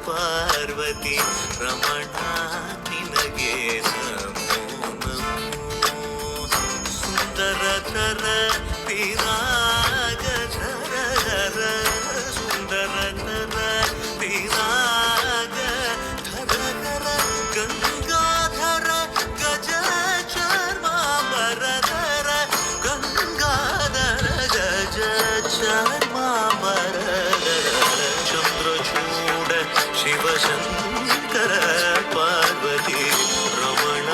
ಪಾರ್ವತಿ ರಮಣ ನಿನಗೆ ನಮೋ ನಮೋ ಸುಂದರತರ ಪಿರಾಗ ಧರ ಸುಂದರತರ ಪಿರಾಗ ಧರ ಗಂಗಾಧರ ಗಜ ಚರ್ಮಾಂಬರಧರ ಗಂಗಾಧರ ಗಜ ಚರ್ಮಾಂಬರಧರ ಚಂದ್ರಚೂಡ ಶಿವಶಂಕರ ಪಾರ್ವತಿ ರಮಣ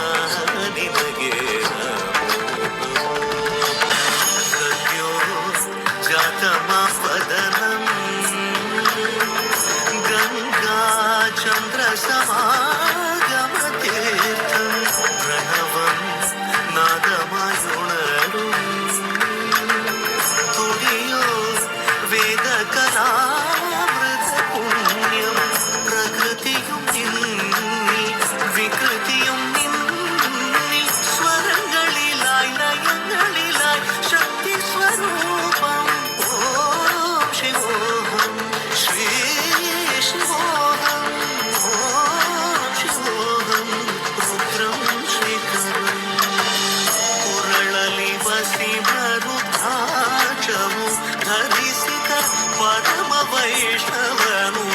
ನಿನಗೆ ಸದ್ಯೋ ಜಾತಮಪದನಂ ಗಂಗಾ ಚಂದ್ರ ಸಮಾಗಮತೀರ್ಥಂ ಪ್ರಣವಂ ನಾದಮಯುಣರು ತುಡಿಯೋ ವೇದ ಕಲಾಮೃತ പുണ്യം പ്രകൃതിയും നിന്നിൽ വികൃതിയും നിന്നിൽ സ്വരങ്ങളിലായി ലയങ്ങളിലായി ശക്തി സ്വരൂപം ഓം ശിവോഹം ശ്രീ ശിവോഹം ഓം ശിവോഹം രുദ്രം ശ്രീകരം ಕುರಳಲಿ ವಸಿಮರುದ್ರಾಕ್ಷವು ಧರಿಸಿದ ಪರಮ ವೈಷ್ಣವನು